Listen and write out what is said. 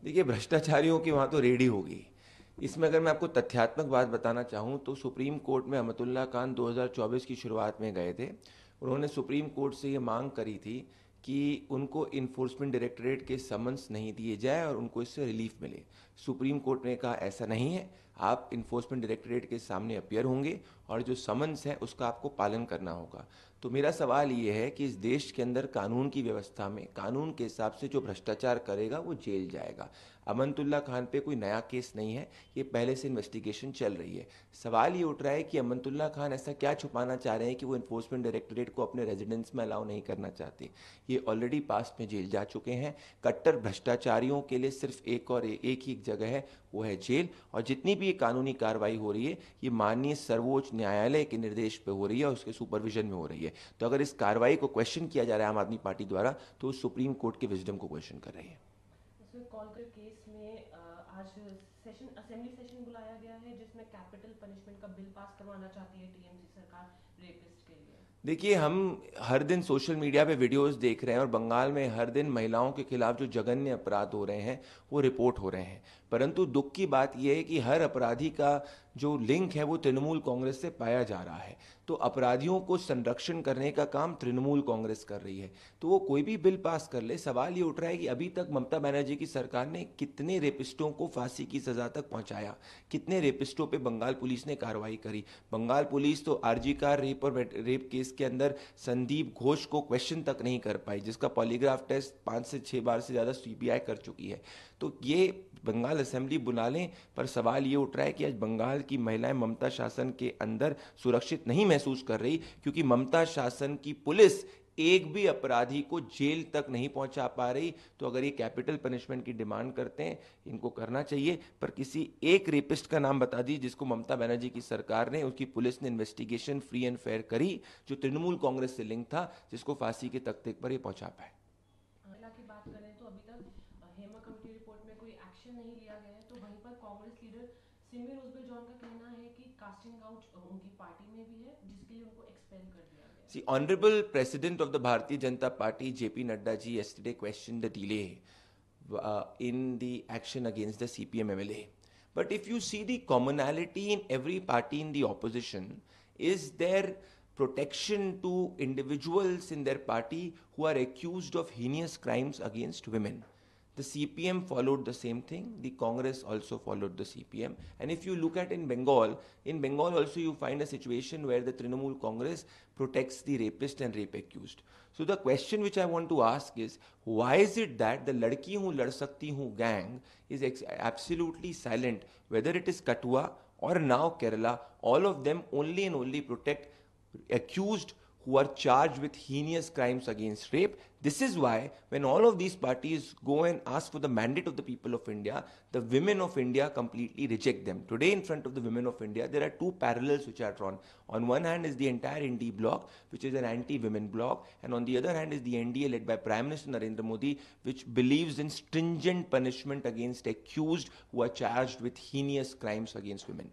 देखिए, भ्रष्टाचारियों की वहाँ तो रेडी होगी। इसमें अगर मैं आपको तथ्यात्मक बात बताना चाहूँ तो सुप्रीम कोर्ट में अहमदुल्ला खान 2024 की शुरुआत में गए थे। उन्होंने सुप्रीम कोर्ट से ये मांग करी थी कि उनको इन्फोर्समेंट डायरेक्टरेट के समन्स नहीं दिए जाए और उनको इससे रिलीफ मिले। सुप्रीम कोर्ट ने कहा ऐसा नहीं है, आप इन्फोर्समेंट डायरेक्टरेट के सामने अपियर होंगे और जो समन्स है उसका आपको पालन करना होगा। तो मेरा सवाल ये है कि इस देश के अंदर कानून की व्यवस्था में कानून के हिसाब से जो भ्रष्टाचार करेगा वो जेल जाएगा। अमनतुल्ला खान पे कोई नया केस नहीं है, ये पहले से इन्वेस्टिगेशन चल रही है। सवाल ये उठ रहा है कि अमनतुल्ला खान ऐसा क्या छुपाना चाह रहे हैं कि वो इन्फोर्समेंट डायरेक्टरेट को अपने रेजिडेंस में अलाउ नहीं करना चाहते। ये ऑलरेडी पास्ट में जेल जा चुके हैं। कट्टर भ्रष्टाचारियों के लिए सिर्फ एक ही जगह है, वो है जेल। और जितनी भी ये कानूनी कार्रवाई हो रही है ये माननीय सर्वोच्च न्यायालय के निर्देश पे हो रही है और उसके सुपरविजन में हो रही है। तो अगर इस कार्रवाई को क्वेश्चन किया जा रहा है आम आदमी पार्टी द्वारा तो सुप्रीम कोर्ट के विजडम को क्वेश्चन कर रही है। कॉलकर केस में आज सेशन असेंबली सेशन बुलाया गया है जिसमें कैपिटल पनिशमेंट का बिल पास करवाना चाहती है टीएमसी सरकार रेपिस्ट के लिए। देखिए, हम हर दिन सोशल मीडिया पे वीडियोस देख रहे हैं और बंगाल में हर दिन महिलाओं के खिलाफ जो जघन्य अपराध हो रहे हैं वो रिपोर्ट हो रहे हैं। परंतु दुख की बात यह है कि हर अपराधी का जो लिंक है वो तृणमूल कांग्रेस से पाया जा रहा है। तो अपराधियों को संरक्षण करने का काम तृणमूल कांग्रेस कर रही है। तो वो कोई भी बिल पास कर ले, सवाल ये उठ रहा है कि अभी तक ममता बनर्जी की सरकार ने कितने रेपिस्टों को फांसी की सजा तक पहुंचाया, कितने रेपिस्टों पे बंगाल पुलिस ने कार्रवाई करी। बंगाल पुलिस तो आरजी कार रेप केस के अंदर संदीप घोष को क्वेश्चन तक नहीं कर पाई, जिसका पॉलीग्राफ टेस्ट 5 से 6 बार से ज़्यादा सीबीआई कर चुकी है। तो ये बंगाल असेंबली बुला लें, पर सवाल ये उठ रहा है कि आज बंगाल की महिलाएं ममता शासन के अंदर सुरक्षित नहीं महसूस कर रही, क्योंकि ममता शासन की पुलिस एक भी अपराधी को जेल तक नहीं पहुंचा पा रही। तो अगर ये कैपिटल पनिशमेंट की डिमांड करते हैं, इनको करना चाहिए, पर किसी एक रेपिस्ट का नाम बता दी जिसको ममता बनर्जी की सरकार ने, उसकी पुलिस ने इन्वेस्टिगेशन फ्री एंड फेयर करी, जो तृणमूल कांग्रेस से लिंक था, जिसको फांसी के तख्ते पर ये पहुंचा पाए। की बात करें तो अभी तक हेमा कमेटी रिपोर्ट में कोई एक्शन नहीं लिया गया है, तो वहीं पर कांग्रेस लीडर सिमी रोजबेल जॉन का कहना है कि कास्टिंग आउट उनकी पार्टी में भी है जिसके लिए उनको एक्सपेल कर दिया गया। See, Honorable President of the Bharatiya Janata Party, JP Nadda ji, yesterday questioned the delay in the action against the CPM MLA. But if you see the commonality in every party in the opposition, is there protection to individuals in their party who are accused of heinous crimes against women. The CPM followed the same thing. The Congress also followed the CPM. And if you look at in Bengal also you find a situation where the Trinamool Congress protects the rapist and rape accused. So the question which I want to ask is, why is it that the Ladki Hu Lad Sakti Hu gang is absolutely silent, whether it is Kathua or now Kerala, all of them only and only protect accused who are charged with heinous crimes against rape. This is why when all of these parties go and ask for the mandate of the people of India, the women of India completely reject them. Today in front of the women of India, there are two parallels which are drawn. On one hand is the entire Indi bloc, which is an anti-women bloc, and on the other hand is the NDA led by Prime Minister Narendra Modi, which believes in stringent punishment against accused who are charged with heinous crimes against women.